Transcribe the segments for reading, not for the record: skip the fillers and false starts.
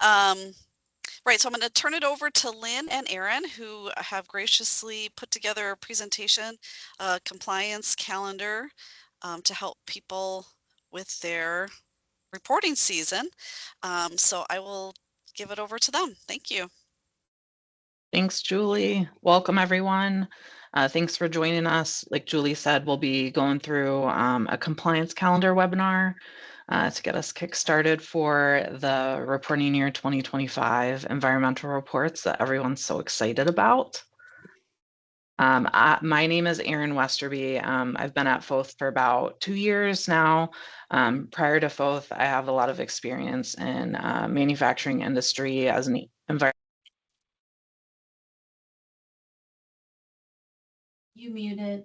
Right, so I'm going to turn it over to Lynn and Erin, who have graciously put together a presentation, compliance calendar, to help people with their reporting season. So I will give it over to them. Thank you. Thanks, Julie. Welcome, everyone. Thanks for joining us. Like Julie said, we'll be going through a compliance calendar webinar to get us kick-started for the reporting year 2025 environmental reports that everyone's so excited about. My name is Erin Westerby. I've been at Foth for about 2 years now. Prior to Foth, I have a lot of experience in manufacturing industry as an environmental. You muted.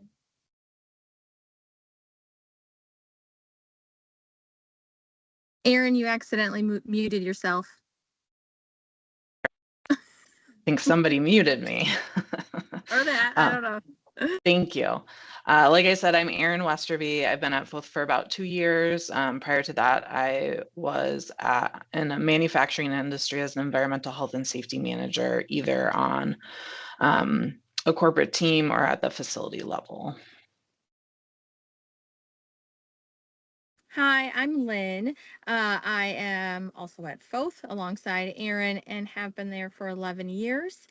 Erin, you accidentally muted yourself. I think somebody muted me. Or that, I don't know. Thank you. Like I said, I'm Erin Westerby. I've been at Foth for about 2 years. Prior to that, I was in a manufacturing industry as an environmental health and safety manager, either on a corporate team or at the facility level. Hi, I'm Lynn. I am also at Foth alongside Erin and have been there for 11 years.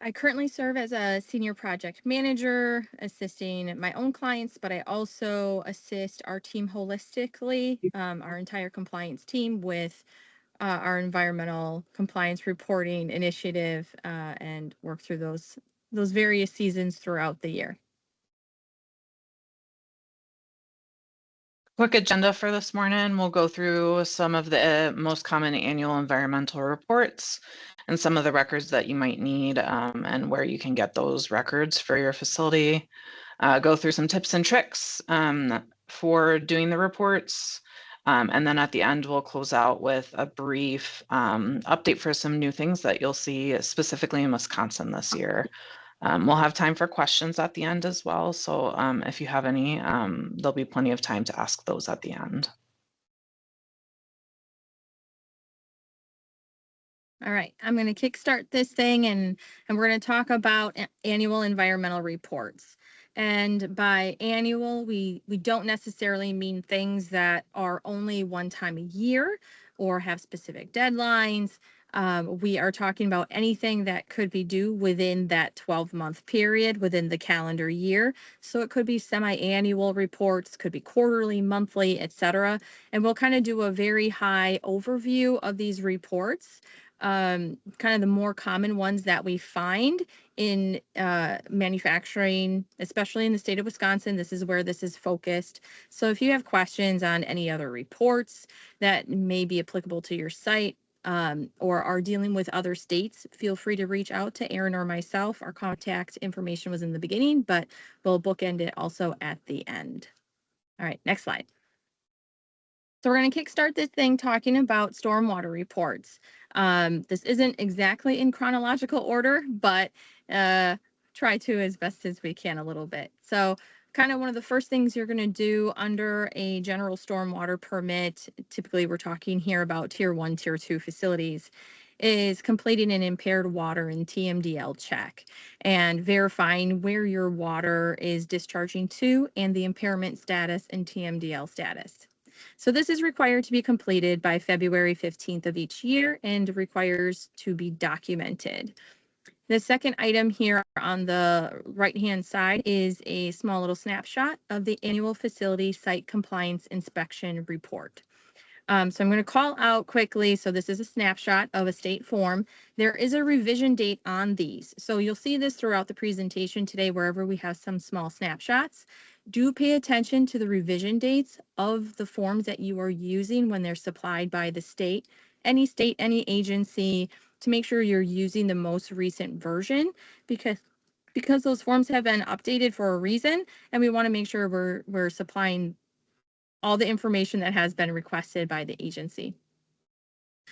I currently serve as a senior project manager, assisting my own clients, but I also assist our team holistically, our entire compliance team with our environmental compliance reporting initiative and work through those various seasons throughout the year. Quick agenda for this morning. We'll go through some of the most common annual environmental reports and some of the records that you might need and where you can get those records for your facility. Go through some tips and tricks for doing the reports. And then at the end, we'll close out with a brief update for some new things that you'll see specifically in Wisconsin this year. We'll have time for questions at the end as well. So if you have any, there'll be plenty of time to ask those at the end. All right, I'm going to kickstart this thing and we're going to talk about annual environmental reports. And by annual, we don't necessarily mean things that are only one time a year or have specific deadlines. We are talking about anything that could be due within that 12-month period within the calendar year. So it could be semi-annual reports, could be quarterly, monthly, etc. And we'll kind of do a very high overview of these reports. Kind of the more common ones that we find in manufacturing, especially in the state of Wisconsin. This is where this is focused. So if you have questions on any other reports that may be applicable to your site or are dealing with other states, feel free to reach out to Erin or myself. Our contact information was in the beginning, but we'll bookend it also at the end. All right, next slide. So we're going to kickstart this thing talking about stormwater reports. This isn't exactly in chronological order, but try to as best as we can a little bit. So kind of one of the first things you're going to do under a general stormwater permit, typically we're talking here about tier 1, tier 2 facilities, is completing an impaired water and TMDL check and verifying where your water is discharging to and the impairment status and TMDL status. So this is required to be completed by February 15th of each year and requires to be documented. The second item here on the right-hand side is a small little snapshot of the annual facility site compliance inspection report. So I'm going to call out quickly. So this is a snapshot of a state form. There is a revision date on these. So you'll see this throughout the presentation today, wherever we have some small snapshots. Do pay attention to the revision dates of the forms that you are using when they're supplied by the state, any agency, to make sure you're using the most recent version because those forms have been updated for a reason, and we want to make sure we're supplying all the information that has been requested by the agency.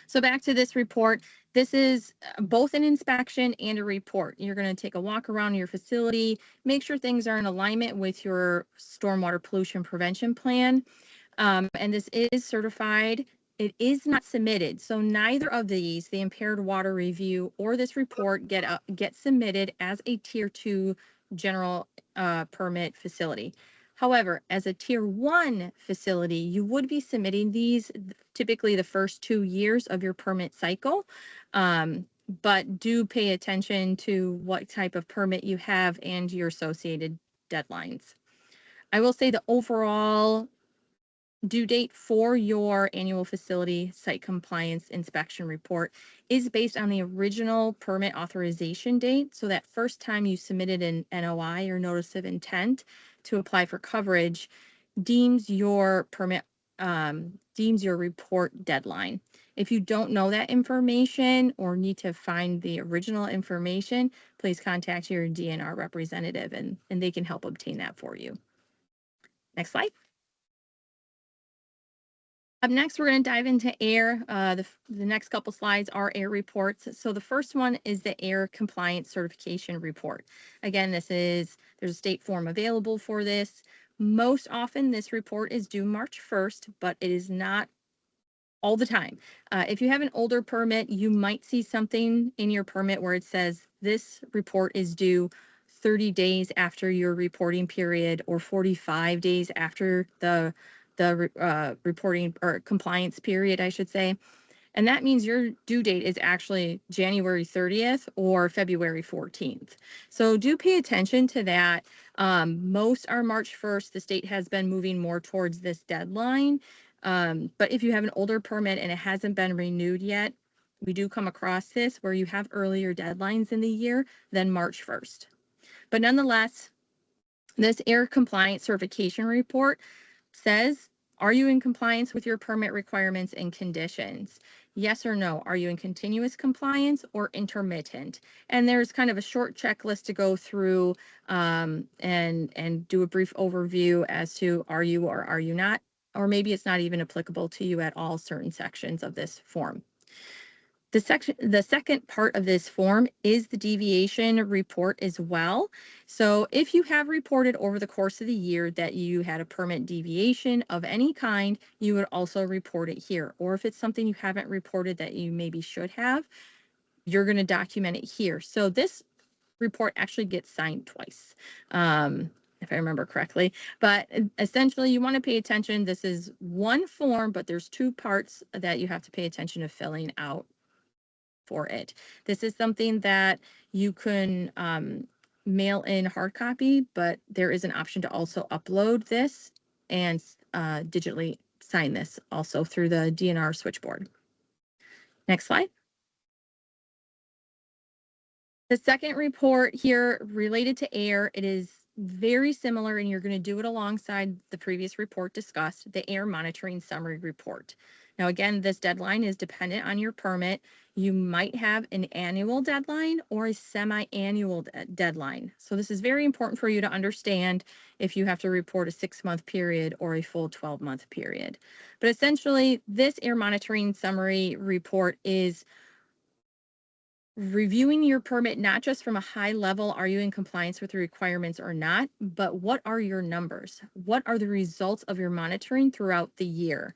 So back to this report, this is both an inspection and a report. You're going to take a walk around your facility, make sure things are in alignment with your stormwater pollution prevention plan. And this is certified it is not submitted. So neither of these, the impaired water review or this report, get submitted as a tier 2 general permit facility. However, as a tier 1 facility, you would be submitting these typically the first 2 years of your permit cycle. But do pay attention to what type of permit you have and your associated deadlines. I will say the overall due date for your annual facility site compliance inspection report is based on the original permit authorization date. So that first time you submitted an NOI or notice of intent to apply for coverage deems your permit, deems your report deadline. If you don't know that information or need to find the original information, please contact your DNR representative and they can help obtain that for you. Next slide. Up next, we're going to dive into air. The next couple slides are air reports. So the first one is the air compliance certification report. Again, there's a state form available for this. Most often this report is due March 1st, but it is not all the time. If you have an older permit, you might see something in your permit where it says this report is due 30 days after your reporting period or 45 days after the reporting or compliance period, I should say. And that means your due date is actually January 30th or February 14th. So do pay attention to that. Most are March 1st. The state has been moving more towards this deadline. But if you have an older permit and it hasn't been renewed yet, we do come across this where you have earlier deadlines in the year than March 1st. But nonetheless, this air compliance certification report says, are you in compliance with your permit requirements and conditions? Yes or no? Are you in continuous compliance or intermittent? And there's kind of a short checklist to go through and do a brief overview as to are you or are you not, or maybe it's not even applicable to you at all, certain sections of this form. The second part of this form is the deviation report as well. So if you have reported over the course of the year that you had a permit deviation of any kind, you would also report it here. Or if it's something you haven't reported that you maybe should have, you're going to document it here. So this report actually gets signed twice, if I remember correctly. But essentially, you want to pay attention. This is one form, but there's two parts that you have to pay attention to filling out for it. This is something that you can mail in hard copy, but there is an option to also upload this and digitally sign this also through the DNR switchboard. Next slide. The second report here related to air, it is very similar and you're going to do it alongside the previous report discussed, the air monitoring summary report. Now, again, this deadline is dependent on your permit. You might have an annual deadline or a semi-annual deadline. So this is very important for you to understand if you have to report a 6-month period or a full 12-month period. But essentially, this air monitoring summary report is reviewing your permit, not just from a high level, are you in compliance with the requirements or not, but what are your numbers? What are the results of your monitoring throughout the year?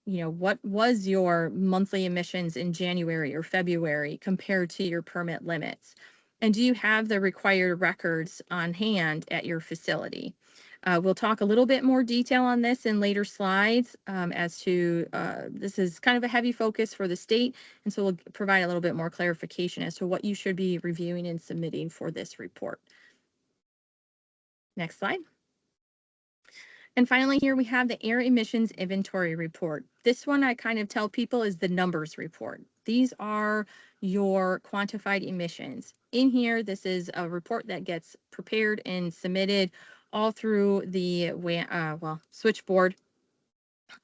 You know, what was your monthly emissions in January or February compared to your permit limits? And do you have the required records on hand at your facility? We'll talk a little bit more detail on this in later slides as to this is kind of a heavy focus for the state. And so we'll provide a little bit more clarification as to what you should be reviewing and submitting for this report. Next slide. And finally, here we have the air emissions inventory report. This one I kind of tell people is the numbers report. These are your quantified emissions. In here, this is a report that gets prepared and submitted all through the switchboard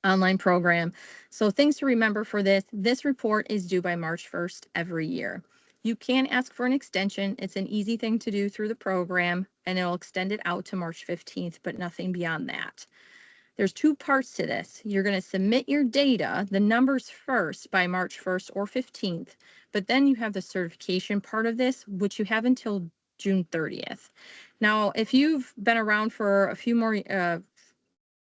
online program. So things to remember for this report is due by March 1st every year. You can ask for an extension. It's an easy thing to do through the program, and it'll extend it out to March 15th, but nothing beyond that. There's two parts to this. You're going to submit your data, the numbers first by March 1st or 15th, but then you have the certification part of this, which you have until June 30th. Now, if you've been around for a few more,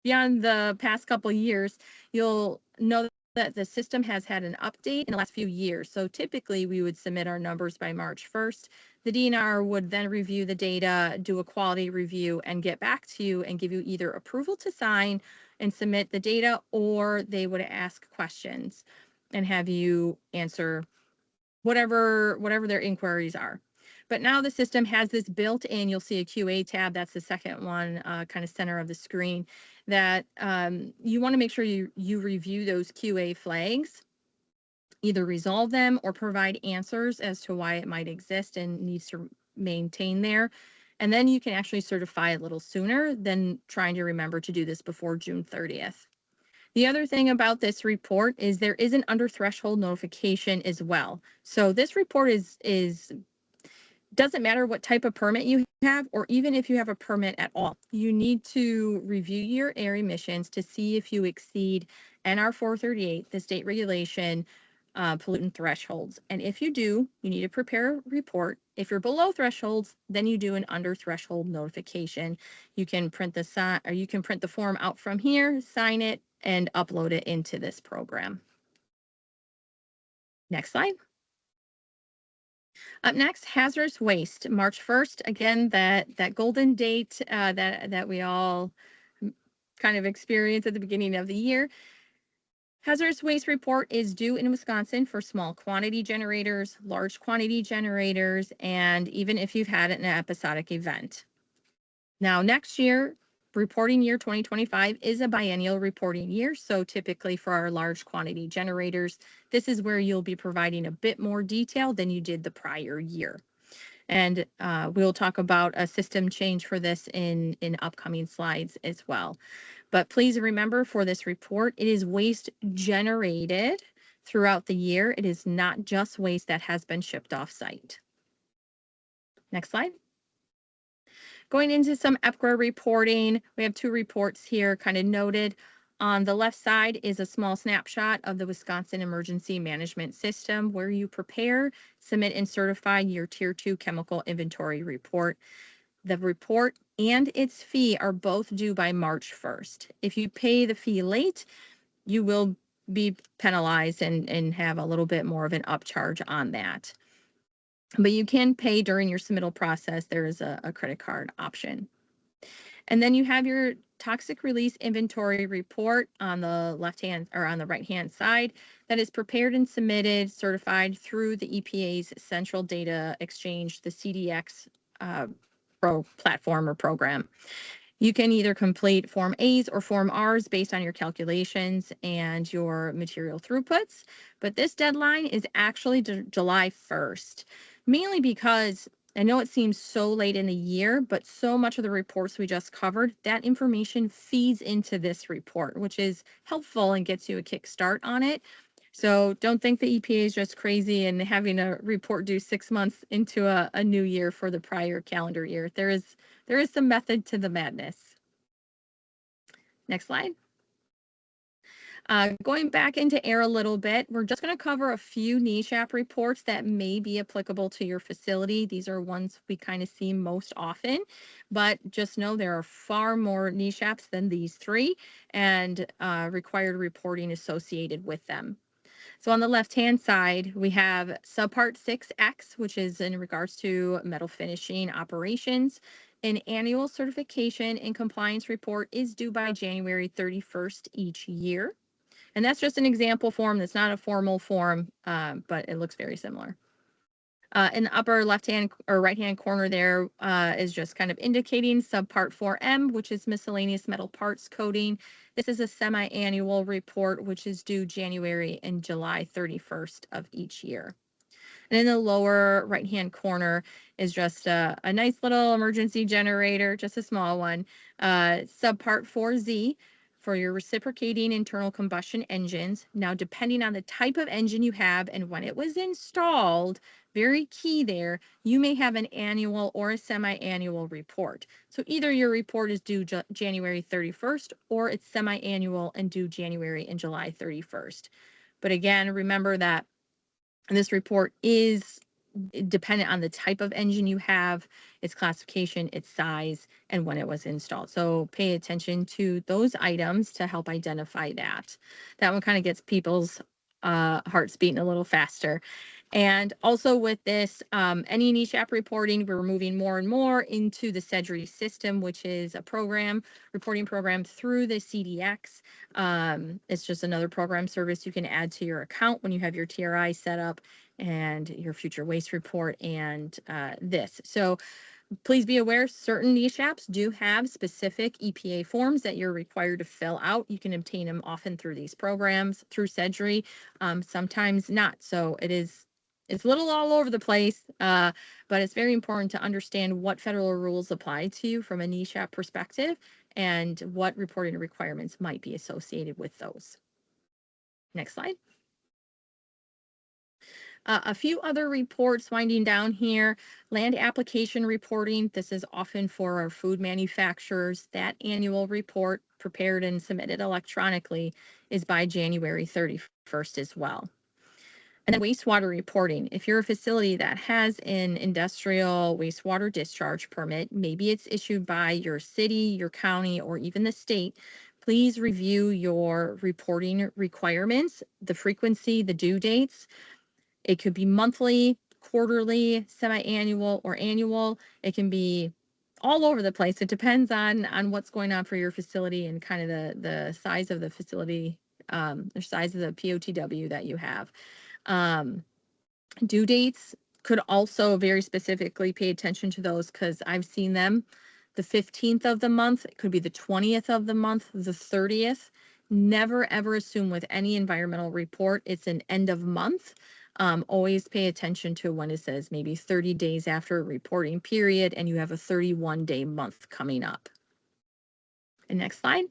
beyond the past couple of years, you'll know that the system has had an update in the last few years. So typically we would submit our numbers by March 1st. The DNR would then review the data, do a quality review, and get back to you and give you either approval to sign and submit the data, or they would ask questions and have you answer whatever their inquiries are. But now the system has this built in, you'll see a QA tab, that's the second one, kind of center of the screen, that you want to make sure you review those QA flags, either resolve them or provide answers as to why it might exist and needs to maintain there. And then you can actually certify a little sooner than trying to remember to do this before June 30th. The other thing about this report is there is an under threshold notification as well. So this report doesn't matter what type of permit you have, or even if you have a permit at all. You need to review your air emissions to see if you exceed NR 438, the state regulation, pollutant thresholds. And if you do, you need to prepare a report. If you're below thresholds, then you do an under threshold notification. You can print the form out from here, sign it, and upload it into this program. Next slide. Up next, hazardous waste, March 1st. Again, that golden date that we all kind of experience at the beginning of the year. Hazardous waste report is due in Wisconsin for small quantity generators, large quantity generators, and even if you've had an episodic event. Now, next year, reporting year 2025 is a biennial reporting year. So typically for our large quantity generators, this is where you'll be providing a bit more detail than you did the prior year. And we'll talk about a system change for this in upcoming slides as well. But please remember, for this report, it is waste generated throughout the year. It is not just waste that has been shipped off site. Next slide. Going into some EPCRA reporting, we have two reports here kind of noted. On the left side is a small snapshot of the Wisconsin Emergency Management System, where you prepare, submit, and certify your Tier 2 chemical inventory report. The report and its fee are both due by March 1st. If you pay the fee late, you will be penalized and have a little bit more of an upcharge on that. But you can pay during your submittal process. There is a credit card option. And then you have your toxic release inventory report on the left-hand or on the right-hand side that is prepared and submitted, certified through the EPA's Central Data Exchange, the CDX platform or program. You can either complete Form A's or Form R's based on your calculations and your material throughputs, but this deadline is actually July 1st, mainly because I know it seems so late in the year, but so much of the reports we just covered, that information feeds into this report, which is helpful and gets you a kickstart on it. So don't think the EPA is just crazy and having a report due 6 months into a new year for the prior calendar year. There is some method to the madness. Next slide. Going back into air a little bit, we're just going to cover a few NESHAP reports that may be applicable to your facility. These are ones we kind of see most often, but just know there are far more NESHAPs than these three and required reporting associated with them. So on the left-hand side, we have Subpart 6X, which is in regards to metal finishing operations. An annual certification and compliance report is due by January 31st each year. And that's just an example form. That's not a formal form, but it looks very similar. In the upper left-hand or right-hand corner there is just kind of indicating Subpart 4M, which is miscellaneous metal parts coding. This is a semi-annual report, which is due January and July 31st of each year. And in the lower right-hand corner is just a nice little emergency generator, just a small one, Subpart 4Z, for your reciprocating internal combustion engines. Now, depending on the type of engine you have and when it was installed, very key there, you may have an annual or a semi-annual report. So either your report is due January 31st or it's semi-annual and due January and July 31st. But again, remember that this report is dependent on the type of engine you have, its classification, its size, and when it was installed. So pay attention to those items to help identify that. That one kind of gets people's hearts beating a little faster. And also with this, any NESHAP reporting, we're moving more and more into the Sedgry system, which is a reporting program through the CDX. It's just another program service you can add to your account when you have your TRI set up and your future waste report and this. So please be aware, certain NESHAPs do have specific EPA forms that you're required to fill out. You can obtain them often through these programs, through Sedgry, sometimes not. So it's a little all over the place, but it's very important to understand what federal rules apply to you from a NESHAP perspective and what reporting requirements might be associated with those. Next slide. A few other reports winding down here. Land application reporting. This is often for our food manufacturers. That annual report prepared and submitted electronically is by January 31st as well. And then wastewater reporting. If you're a facility that has an industrial wastewater discharge permit, maybe it's issued by your city, your county, or even the state, please review your reporting requirements, the frequency, the due dates. It could be monthly, quarterly, semi-annual, or annual. It can be all over the place. It depends on what's going on for your facility and kind of the size of the facility, the size of the POTW that you have. Due dates could also very specifically pay attention to those because I've seen them. The 15th of the month, it could be the 20th of the month, the 30th. Never ever assume with any environmental report it's an end of month. Always pay attention to when it says maybe 30 days after a reporting period and you have a 31-day month coming up. And next slide.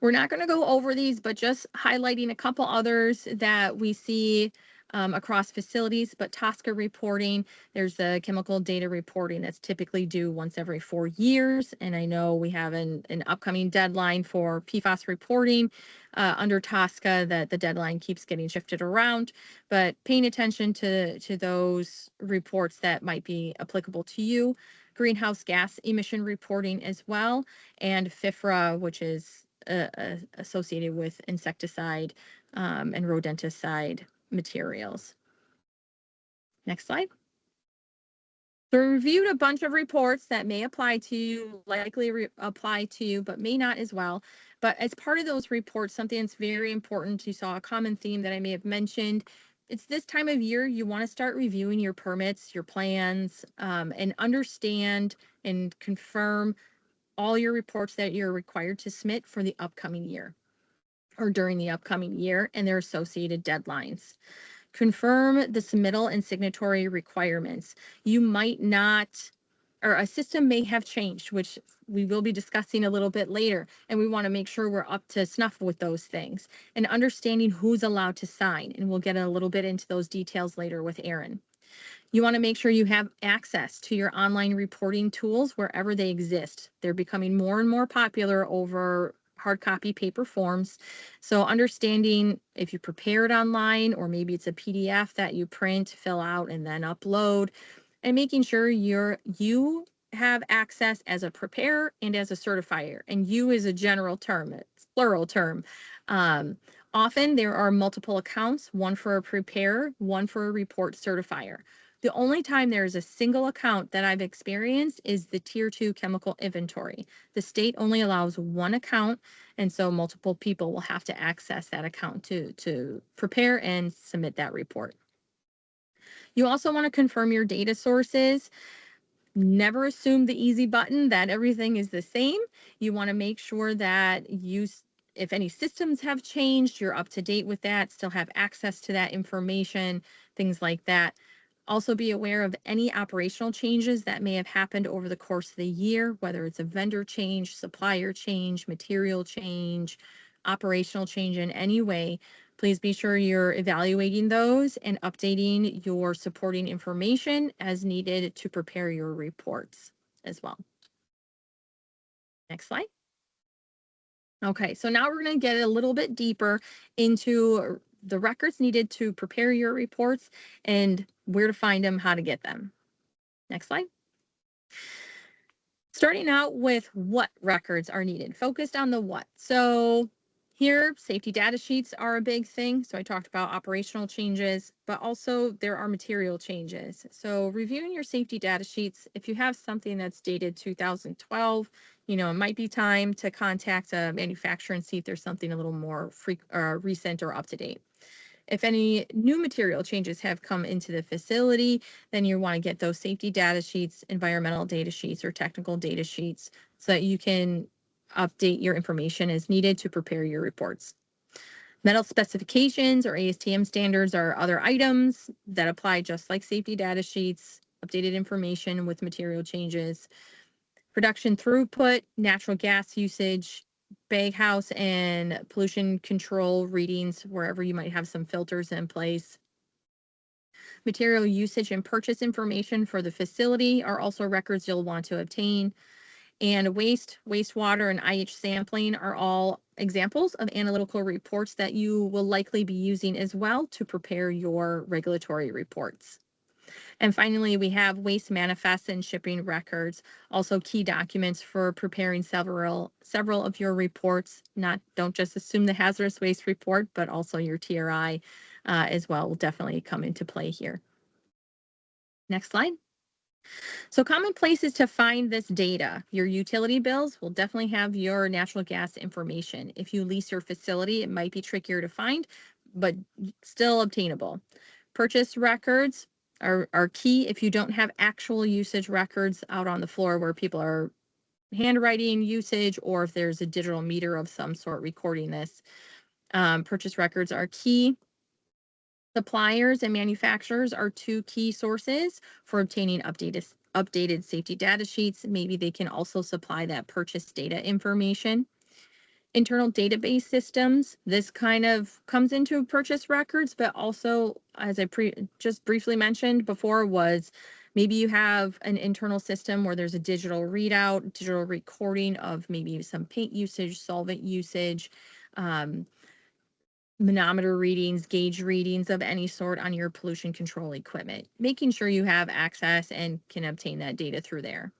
We're not going to go over these, but just highlighting a couple others that we see across facilities, but TSCA reporting, there's the chemical data reporting that's typically due once every 4 years. And I know we have an upcoming deadline for PFAS reporting under TSCA that the deadline keeps getting shifted around, but paying attention to those reports that might be applicable to you. Greenhouse gas emission reporting as well, and FIFRA, which is associated with insecticide and rodenticide materials. Next slide. So we reviewed a bunch of reports that may apply to you, likely apply to you, but may not as well. But as part of those reports, something that's very important, you saw a common theme that I may have mentioned. It's this time of year you want to start reviewing your permits, your plans, and understand and confirm all your reports that you're required to submit for the upcoming year or during the upcoming year and their associated deadlines. Confirm the submittal and signatory requirements. You might not, or a system may have changed, which we will be discussing a little bit later, and we want to make sure we're up to snuff with those things and understanding who's allowed to sign. And we'll get a little bit into those details later with Erin. You want to make sure you have access to your online reporting tools wherever they exist. They're becoming more and more popular over hard copy paper forms. So understanding if you prepare it online, or maybe it's a PDF that you print, fill out, and then upload, and making sure you have access as a preparer and as a certifier. And you is a general term, it's plural term. Often there are multiple accounts, one for a preparer, one for a report certifier. The only time there is a single account that I've experienced is the Tier 2 chemical inventory. The state only allows one account, and so multiple people will have to access that account to prepare and submit that report. You also want to confirm your data sources. Never assume the easy button that everything is the same. You want to make sure that if any systems have changed, you're up to date with that, still have access to that information, things like that. Also be aware of any operational changes that may have happened over the course of the year, whether it's a vendor change, supplier change, material change, operational change in any way. Please be sure you're evaluating those and updating your supporting information as needed to prepare your reports as well. Next slide. Okay, so now we're going to get a little bit deeper into the records needed to prepare your reports and where to find them, how to get them. Next slide. Starting out with what records are needed, focused on the what. So here, safety data sheets are a big thing. So I talked about operational changes, but also there are material changes. So reviewing your safety data sheets, if you have something that's dated 2012, it might be time to contact a manufacturer and see if there's something a little more recent or up to date. If any new material changes have come into the facility, then you want to get those safety data sheets, environmental data sheets, or technical data sheets so that you can update your information as needed to prepare your reports. Metal specifications or ASTM standards are other items that apply just like safety data sheets, updated information with material changes. Production throughput, natural gas usage, baghouse and pollution control readings wherever you might have some filters in place. Material usage and purchase information for the facility are also records you'll want to obtain. And wastewater, and IH sampling are all examples of analytical reports that you will likely be using as well to prepare your regulatory reports. And finally, we have waste manifests and shipping records, also key documents for preparing several of your reports. Don't just assume the hazardous waste report, but also your TRI as well will definitely come into play here. Next slide. So common places to find this data. Your utility bills will definitely have your natural gas information. If you lease your facility, it might be trickier to find, but still obtainable. Purchase records are key if you don't have actual usage records out on the floor where people are handwriting usage, or if there's a digital meter of some sort recording this. Purchase records are key. Suppliers and manufacturers are two key sources for obtaining updated safety data sheets. Maybe they can also supply that purchase data information. Internal database systems, this kind of comes into purchase records, but also, as I just briefly mentioned before, was maybe you have an internal system where there's a digital readout, digital recording of maybe some paint usage, solvent usage, manometer readings, gauge readings of any sort on your pollution control equipment, making sure you have access and can obtain that data through there.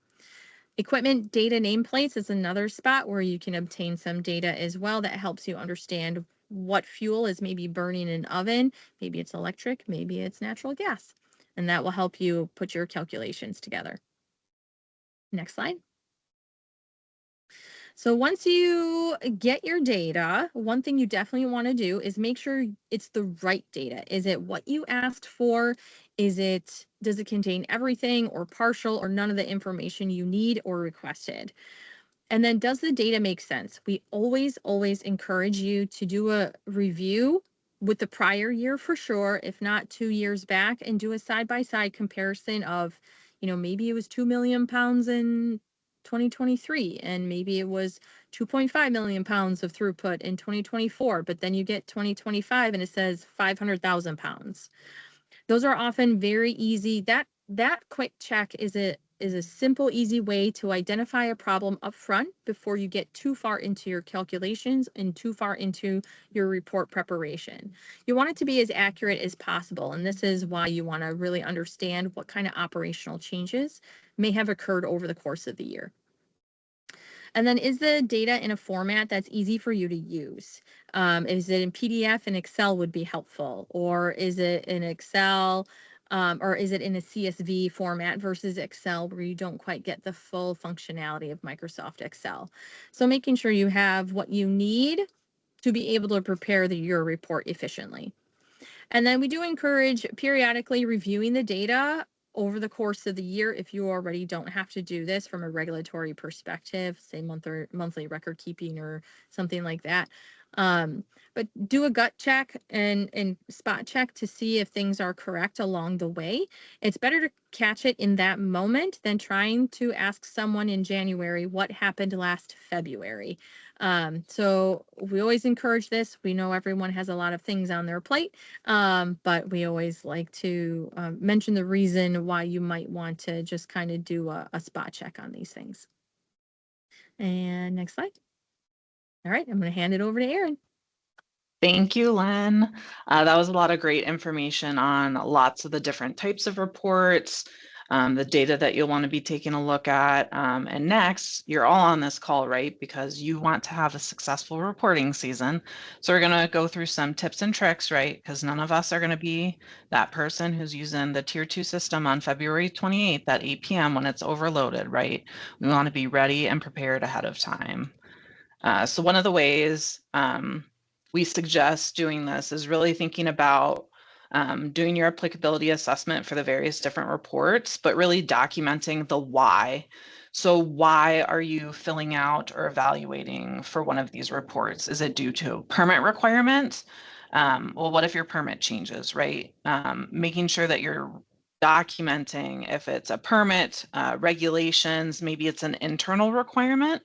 Equipment data nameplates is another spot where you can obtain some data as well that helps you understand what fuel is maybe burning in an oven. Maybe it's electric, maybe it's natural gas, and that will help you put your calculations together. Next slide. So once you get your data, one thing you definitely want to do is make sure it's the right data. Is it what you asked for? Does it contain everything or partial or none of the information you need or requested? And then does the data make sense? We always encourage you to do a review with the prior year for sure, if not 2 years back, and do a side-by-side comparison of, maybe it was 2 million pounds in 2023, and maybe it was 2.5 million pounds of throughput in 2024, but then you get 2025 and it says 500,000 pounds. Those are often very easy. That quick check is a simple, easy way to identify a problem up front before you get too far into your calculations and too far into your report preparation. You want it to be as accurate as possible, and this is why you want to really understand what kind of operational changes may have occurred over the course of the year. And then, is the data in a format that's easy for you to use? Is it in PDF and Excel would be helpful, or is it in Excel, or is it in a CSV format versus Excel where you don't quite get the full functionality of Microsoft Excel? So making sure you have what you need to be able to prepare your report efficiently. And then we do encourage periodically reviewing the data over the course of the year if you already don't have to do this from a regulatory perspective, say monthly record keeping or something like that. But do a gut check and spot check to see if things are correct along the way. It's better to catch it in that moment than trying to ask someone in January what happened last February. So we always encourage this. We know everyone has a lot of things on their plate, but we always like to mention the reason why you might want to just kind of do a spot check on these things. And next slide. All right, I'm going to hand it over to Erin. Thank you, Lynn. That was a lot of great information on lots of the different types of reports, the data that you'll want to be taking a look at. And next, you're all on this call, right? Because you want to have a successful reporting season. So we're going to go through some tips and tricks, right? Because none of us are going to be that person who's using the Tier 2 system on February 28th at 8 p.m. when it's overloaded, right? We want to be ready and prepared ahead of time. So one of the ways we suggest doing this is really thinking about doing your applicability assessment for the various different reports, but really documenting the why. So why are you filling out or evaluating for one of these reports? Is it due to permit requirements? Well, what if your permit changes, right? Making sure that you're documenting if it's a permit, regulations, maybe it's an internal requirement.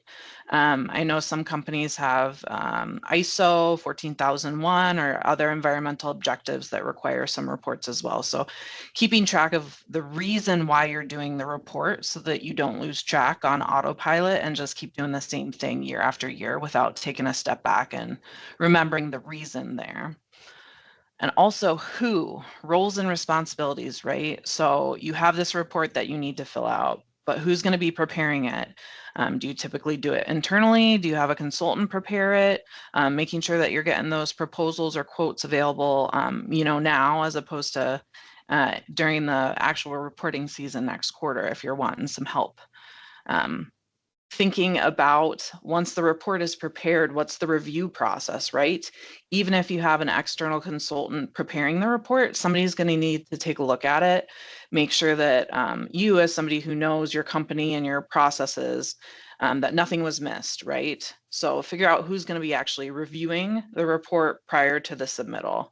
I know some companies have ISO 14001 or other environmental objectives that require some reports as well. So keeping track of the reason why you're doing the report so that you don't lose track on autopilot and just keep doing the same thing year after year without taking a step back and remembering the reason there. And also who, roles and responsibilities, right? So you have this report that you need to fill out, but who's going to be preparing it? Do you typically do it internally? Do you have a consultant prepare it? Making sure that you're getting those proposals or quotes available, now as opposed to during the actual reporting season next quarter if you're wanting some help. Thinking about once the report is prepared, what's the review process, right? Even if you have an external consultant preparing the report, somebody's going to need to take a look at it, make sure that you as somebody who knows your company and your processes, that nothing was missed, right? So figure out who's going to be actually reviewing the report prior to the submittal.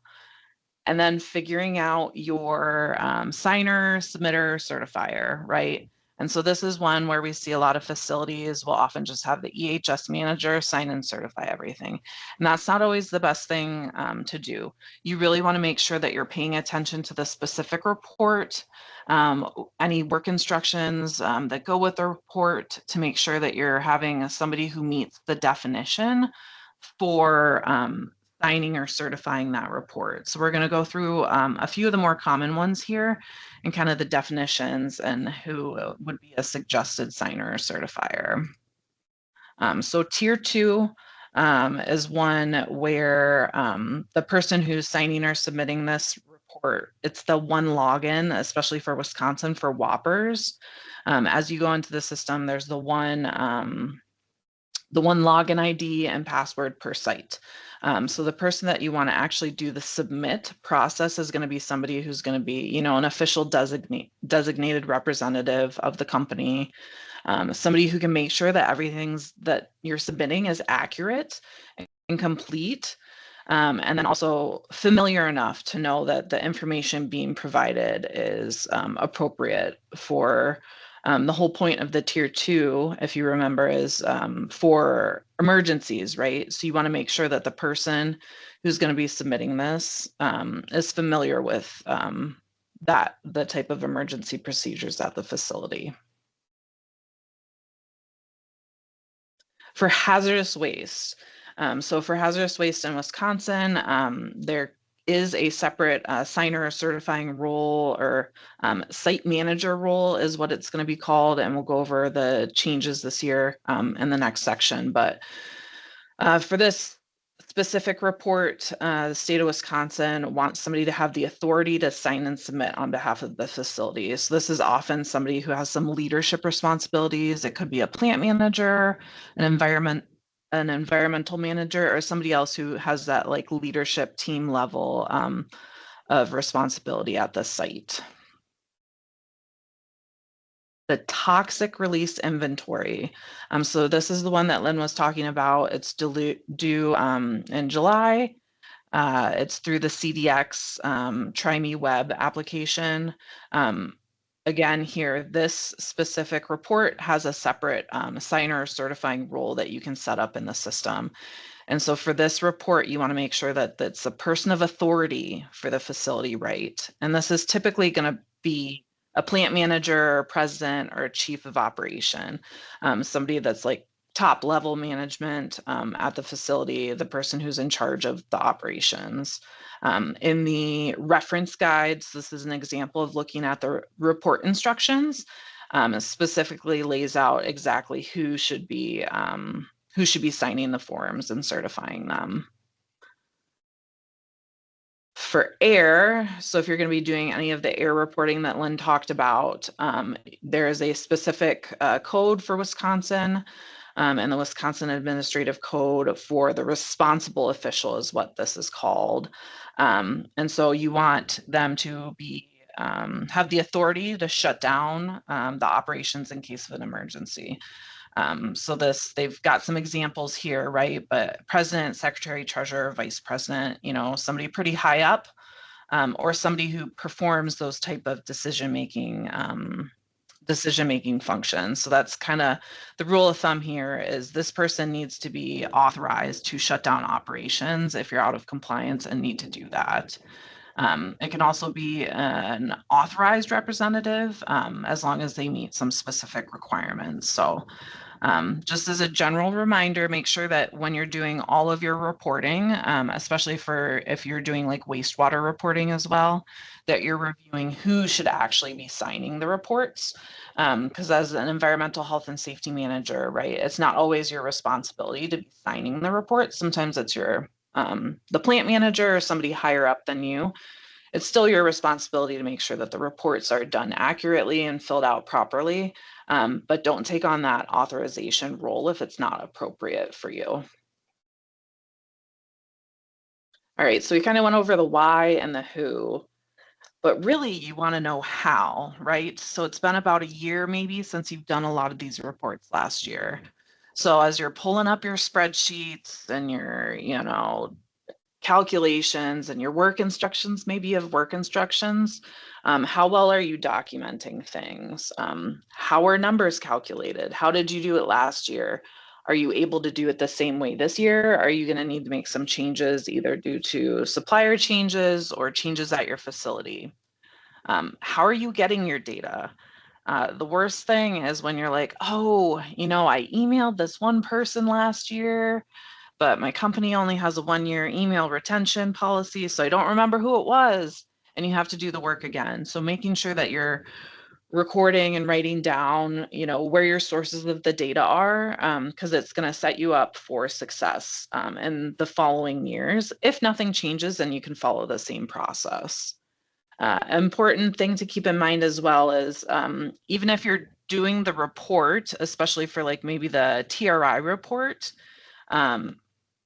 And then figuring out your signer, submitter, certifier, right? And so this is one where we see a lot of facilities will often just have the EHS manager sign and certify everything. And that's not always the best thing to do. You really want to make sure that you're paying attention to the specific report, any work instructions that go with the report to make sure that you're having somebody who meets the definition for signing or certifying that report. So we're going to go through a few of the more common ones here and kind of the definitions and who would be a suggested signer or certifier. So tier 2 is one where the person who's signing or submitting this report, it's the one login, especially for Wisconsin for Whoppers. As you go into the system, there's the one login ID and password per site. So the person that you want to actually do the submit process is going to be somebody who's going to be, an official designated representative of the company, somebody who can make sure that everything's that you're submitting is accurate and complete. And then also familiar enough to know that the information being provided is appropriate for the whole point of the tier 2, if you remember, is for emergencies, right? So you want to make sure that the person who's going to be submitting this is familiar with the type of emergency procedures at the facility. For hazardous waste, so for hazardous waste in Wisconsin, there is a separate signer or certifying role, or site manager role is what it's going to be called, and we'll go over the changes this year in the next section. But for this specific report, the state of Wisconsin wants somebody to have the authority to sign and submit on behalf of the facility. So this is often somebody who has some leadership responsibilities. It could be a plant manager, an environmental manager, or somebody else who has that like leadership team level of responsibility at the site. The toxic release inventory. So this is the one that Lynn was talking about. It's due in July. It's through the CDX Try Me Web application. Again, here, this specific report has a separate signer or certifying role that you can set up in the system. And so for this report, you want to make sure that that's a person of authority for the facility, right? And this is typically going to be a plant manager, or president, or a chief of operation, somebody that's like top level management at the facility, the person who's in charge of the operations. In the reference guides, this is an example of looking at the report instructions. It specifically lays out exactly who should be signing the forms and certifying them. For air, so if you're going to be doing any of the air reporting that Lynn talked about, there is a specific code for Wisconsin, and the Wisconsin Administrative Code for the responsible official is what this is called. And so you want them to be have the authority to shut down the operations in case of an emergency. So they've got some examples here, right? But president, secretary, treasurer, vice president, somebody pretty high up, or somebody who performs those type of decision-making functions. So that's kind of the rule of thumb here is this person needs to be authorized to shut down operations if you're out of compliance and need to do that. It can also be an authorized representative as long as they meet some specific requirements. So just as a general reminder, make sure that when you're doing all of your reporting, especially for if you're doing like wastewater reporting as well, that you're reviewing who should actually be signing the reports. Because as an environmental health and safety manager, right, it's not always your responsibility to be signing the report. Sometimes it's your the plant manager or somebody higher up than you. It's still your responsibility to make sure that the reports are done accurately and filled out properly, but don't take on that authorization role if it's not appropriate for you. All right, so we kind of went over the why and the who, but really you want to know how, right? So it's been about a year maybe since you've done a lot of these reports last year. So as you're pulling up your spreadsheets and your, calculations and your work instructions, maybe you have work instructions, how well are you documenting things? How are numbers calculated? How did you do it last year? Are you able to do it the same way this year? Are you going to need to make some changes either due to supplier changes or changes at your facility? How are you getting your data? The worst thing is when you're like, oh, I emailed this one person last year, but my company only has a 1-year email retention policy, so I don't remember who it was, and you have to do the work again. So making sure that you're recording and writing down, where your sources of the data are, because it's going to set you up for success in the following years. If nothing changes, then you can follow the same process. Important thing to keep in mind as well is even if you're doing the report, especially for like maybe the TRI report,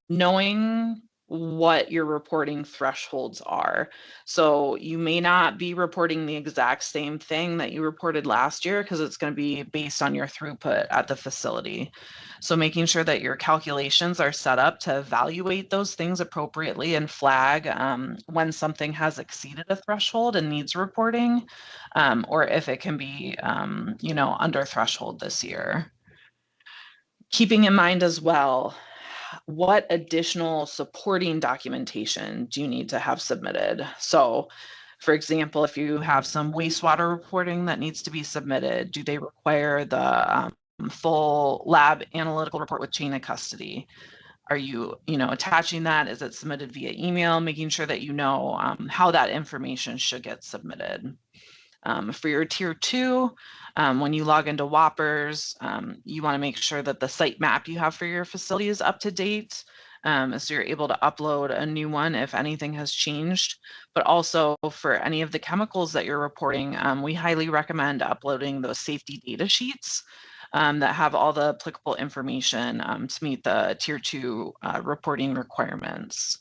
knowing what your reporting thresholds are. So you may not be reporting the exact same thing that you reported last year because it's going to be based on your throughput at the facility. So making sure that your calculations are set up to evaluate those things appropriately and flag when something has exceeded a threshold and needs reporting, or if it can be, under threshold this year. Keeping in mind as well, what additional supporting documentation do you need to have submitted? So, for example, if you have some wastewater reporting that needs to be submitted, do they require the full lab analytical report with chain of custody? Are you, attaching that? Is it submitted via email? Making sure that you know how that information should get submitted. For your tier 2, when you log into Whoppers, you want to make sure that the site map you have for your facility is up to date. So you're able to upload a new one if anything has changed. But also for any of the chemicals that you're reporting, we highly recommend uploading those safety data sheets that have all the applicable information to meet the tier 2 reporting requirements.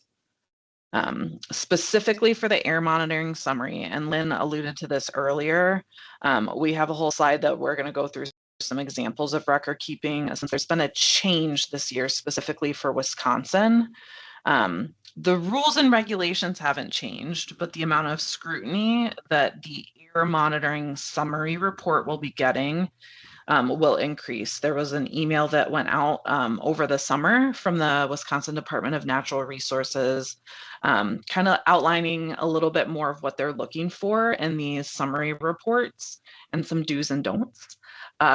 Specifically for the air monitoring summary, and Lynn alluded to this earlier, we have a whole slide that we're going to go through some examples of record keeping since there's been a change this year specifically for Wisconsin. The rules and regulations haven't changed, but the amount of scrutiny that the air monitoring summary report will be getting will increase. There was an email that went out over the summer from the Wisconsin Department of Natural Resources, kind of outlining a little bit more of what they're looking for in these summary reports and some do's and don'ts.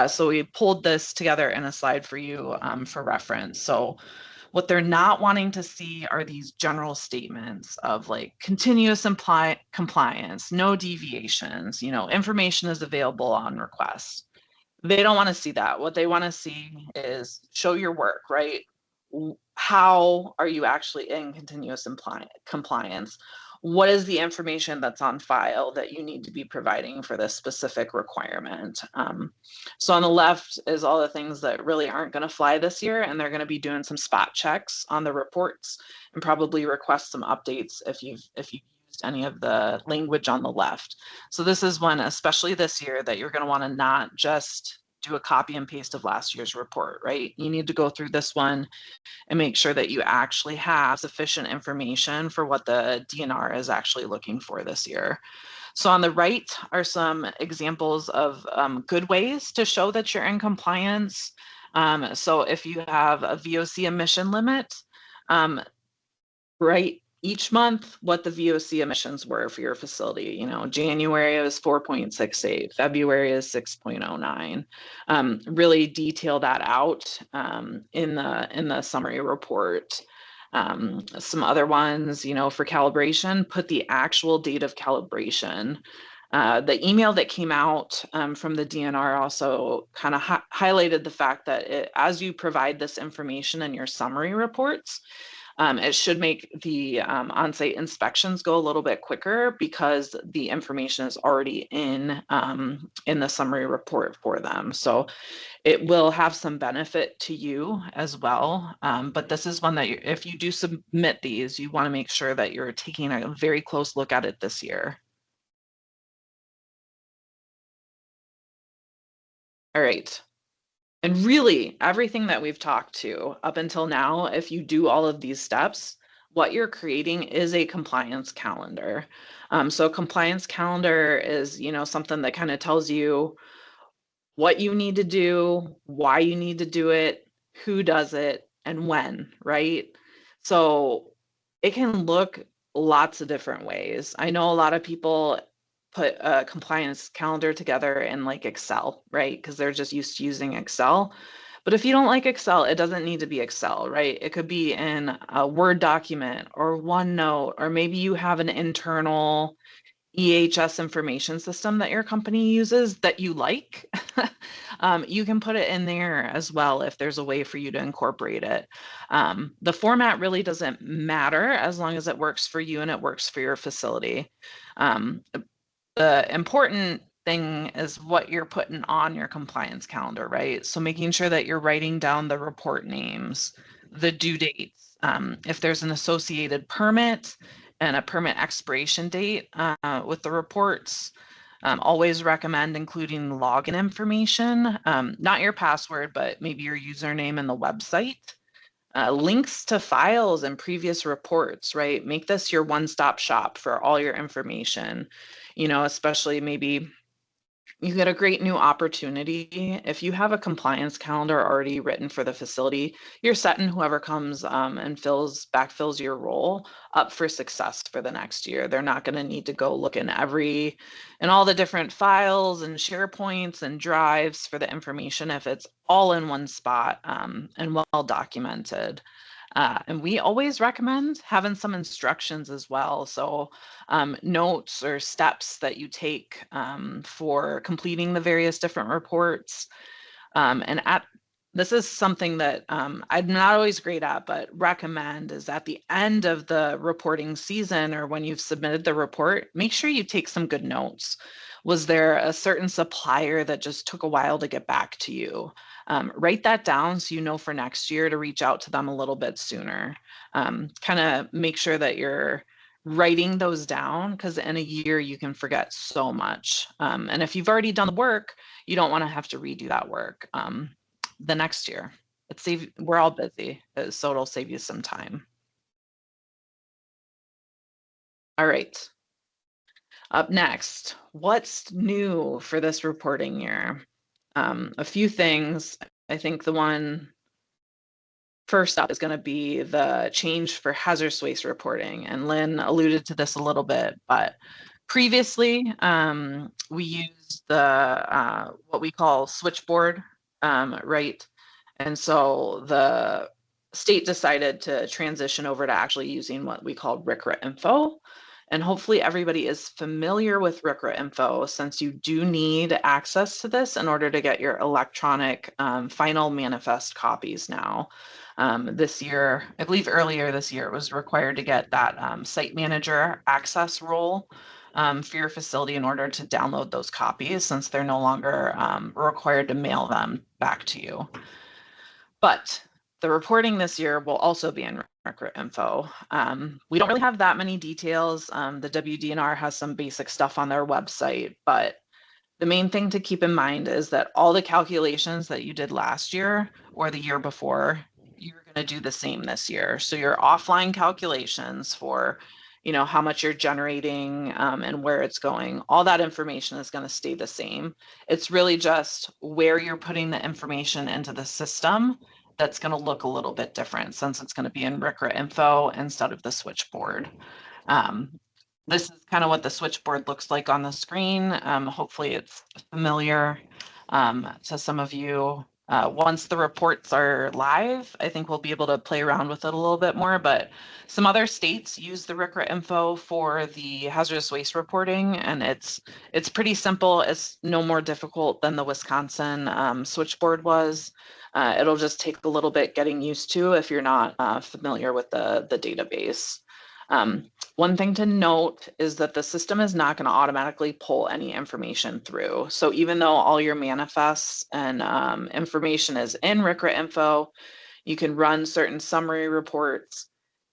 So we pulled this together in a slide for you for reference. So what they're not wanting to see are these general statements of like continuous compliance, no deviations, information is available on request. They don't want to see that. What they want to see is show your work, right? How are you actually in continuous compliance? What is the information that's on file that you need to be providing for this specific requirement? So on the left is all the things that really aren't going to fly this year, and they're going to be doing some spot checks on the reports and probably request some updates if you've used any of the language on the left. So this is one, especially this year, that you're going to want to not just do a copy and paste of last year's report, right? You need to go through this one and make sure that you actually have sufficient information for what the DNR is actually looking for this year. So on the right are some examples of good ways to show that you're in compliance. So if you have a VOC emission limit, right, each month what the VOC emissions were for your facility. January was 4.68, February is 6.09. Really detail that out in the summary report. Some other ones, for calibration, put the actual date of calibration. The email that came out from the DNR also kind of highlighted the fact that as you provide this information in your summary reports, it should make the on-site inspections go a little bit quicker because the information is already in the summary report for them. So it will have some benefit to you as well. But this is one that if you do submit these, you want to make sure that you're taking a very close look at it this year. All right. And really, everything that we've talked to up until now, if you do all of these steps, what you're creating is a compliance calendar. So compliance calendar is, something that kind of tells you what you need to do, why you need to do it, who does it, and when, right? So it can look lots of different ways. I know a lot of people put a compliance calendar together in like Excel, right? Because they're just used to using Excel. But if you don't like Excel, it doesn't need to be Excel, right? It could be in a Word document or OneNote, or maybe you have an internal EHS information system that your company uses that you like. You can put it in there as well if there's a way for you to incorporate it. The format really doesn't matter as long as it works for you and it works for your facility. The important thing is what you're putting on your compliance calendar, right? So making sure that you're writing down the report names, the due dates, if there's an associated permit and a permit expiration date with the reports. Always recommend including login information, not your password, but maybe your username and the website. Links to files and previous reports, right? Make this your one-stop shop for all your information, especially maybe you get a great new opportunity. If you have a compliance calendar already written for the facility, you're setting whoever comes and backfills your role up for success for the next year. They're not going to need to go look in all the different files and SharePoints and drives for the information if it's all in one spot and well documented. And we always recommend having some instructions as well. So notes or steps that you take for completing the various different reports. This is something that I'm not always great at, but recommend is at the end of the reporting season or when you've submitted the report, make sure you take some good notes. Was there a certain supplier that just took a while to get back to you? Write that down so you know for next year to reach out to them a little bit sooner. Kind of make sure that you're writing those down because in a year you can forget so much. And if you've already done the work, you don't want to have to redo that work the next year. We're all busy, so it'll save you some time. All right. Up next, what's new for this reporting year? a few things. I think the one first up is going to be the change for hazardous waste reporting. And Lynn alluded to this a little bit, but previously we used the what we call switchboard, right? And so the state decided to transition over to actually using what we call RCRA info. And hopefully everybody is familiar with RCRA info, since you do need access to this in order to get your electronic final manifest copies now. This year, I believe earlier this year, it was required to get that site manager access role for your facility in order to download those copies, since they're no longer required to mail them back to you. But the reporting this year will also be in RCRA info. We don't really have that many details. The WDNR has some basic stuff on their website, but the main thing to keep in mind is that all the calculations that you did last year or the year before, you're going to do the same this year. So your offline calculations for, how much you're generating and where it's going, all that information is going to stay the same. It's really just where you're putting the information into the system that's going to look a little bit different, since it's going to be in RCRA info instead of the switchboard. This is kind of what the switchboard looks like on the screen. Hopefully it's familiar to some of you. Once the reports are live, I think we'll be able to play around with it a little bit more, but some other states use the RCRA info for the hazardous waste reporting, and it's pretty simple. It's no more difficult than the Wisconsin switchboard was. It'll just take a little bit getting used to if you're not familiar with the database. One thing to note is that the system is not going to automatically pull any information through. So even though all your manifests and information is in RCRA info, you can run certain summary reports.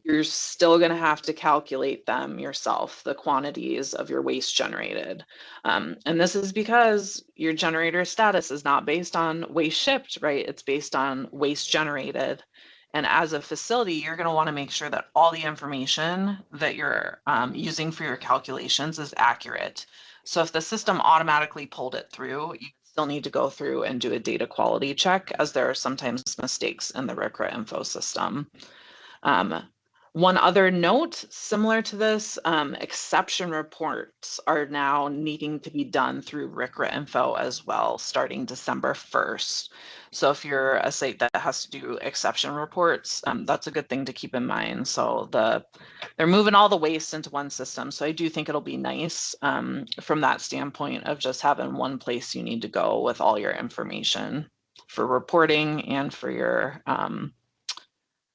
You're still going to have to calculate them yourself, the quantities of your waste generated. And this is because your generator status is not based on waste shipped, right? It's based on waste generated. And as a facility, you're going to want to make sure that all the information that you're using for your calculations is accurate. So if the system automatically pulled it through, you still need to go through and do a data quality check, as there are sometimes mistakes in the RCRA info system. One other note, similar to this, exception reports are now needing to be done through RCRA info as well, starting December 1st. So if you're a site that has to do exception reports, that's a good thing to keep in mind. So they're moving all the waste into one system. So I do think it'll be nice from that standpoint of just having one place you need to go with all your information for reporting and for your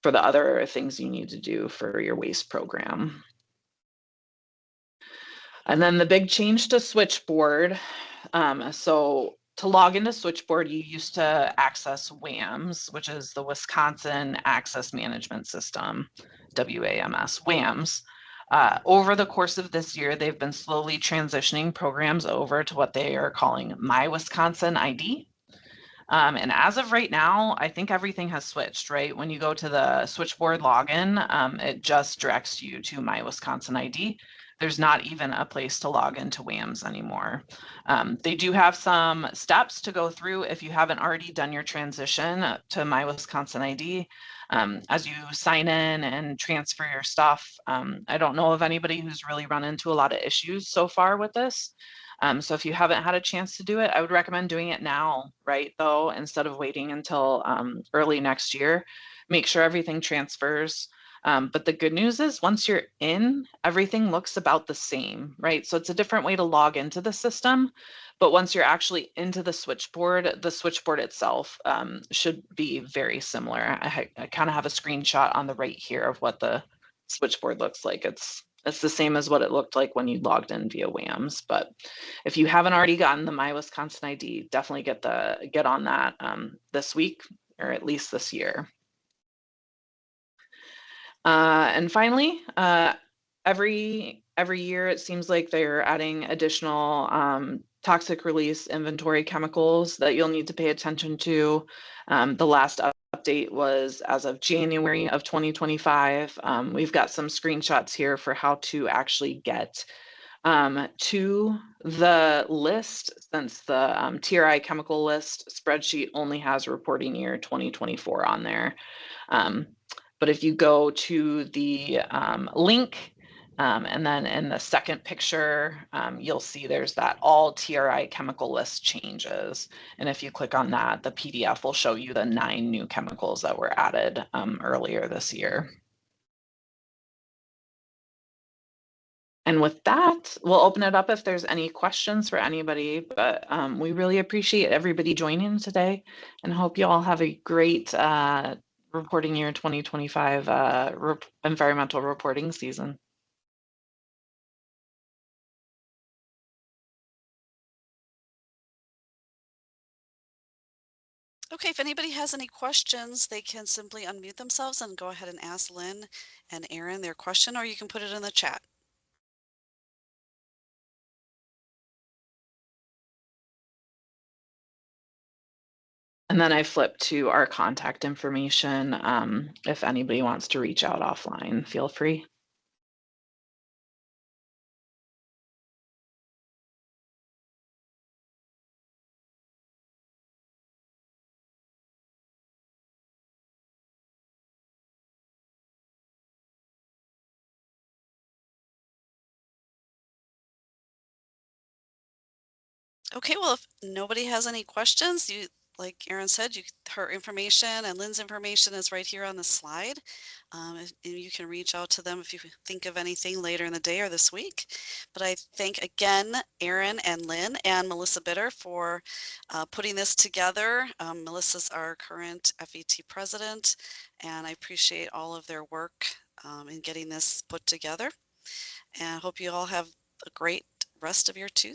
for the other things you need to do for your waste program. And then the big change to switchboard. So to log into switchboard, you used to access WAMS, which is the Wisconsin Access Management System, WAMS, WAMS. Over the course of this year, they've been slowly transitioning programs over to what they are calling My Wisconsin ID. And as of right now, I think everything has switched, right? When you go to the switchboard login, it just directs you to My Wisconsin ID. There's not even a place to log into WAMS anymore. They do have some steps to go through if you haven't already done your transition to My Wisconsin ID. As you sign in and transfer your stuff, I don't know of anybody who's really run into a lot of issues so far with this. So if you haven't had a chance to do it, I would recommend doing it now, right, though, instead of waiting until early next year. Make sure everything transfers. But the good news is once you're in, everything looks about the same, right? So it's a different way to log into the system. But once you're actually into the switchboard itself should be very similar. I kind of have a screenshot on the right here of what the switchboard looks like. It's the same as what it looked like when you logged in via WAMS. But if you haven't already gotten the My Wisconsin ID, definitely get on that this week, or at least this year. And finally, every year it seems like they're adding additional toxic release inventory chemicals that you'll need to pay attention to. The last update was as of January of 2025. We've got some screenshots here for how to actually get To the list, since the TRI chemical list spreadsheet only has reporting year 2024 on there. But if you go to the link, and then in the second picture, you'll see there's that all TRI chemical list changes. And if you click on that, the PDF will show you the 9 new chemicals that were added earlier this year. And with that, we'll open it up if there's any questions for anybody, but we really appreciate everybody joining today and hope you all have a great reporting year 2025 environmental reporting season. Okay, if anybody has any questions, they can simply unmute themselves and go ahead and ask Lynn and Erin their question, or you can put it in the chat. And then I flipped to our contact information. If anybody wants to reach out offline, feel free. Okay, well, if nobody has any questions, like Erin said, her information and Lynn's information is right here on the slide. And you can reach out to them if you think of anything later in the day or this week. But I thank again Erin and Lynn and Melissa Bitter for putting this together. Melissa's our current FET president, and I appreciate all of their work in getting this put together. And I hope you all have a great rest of your Tuesday.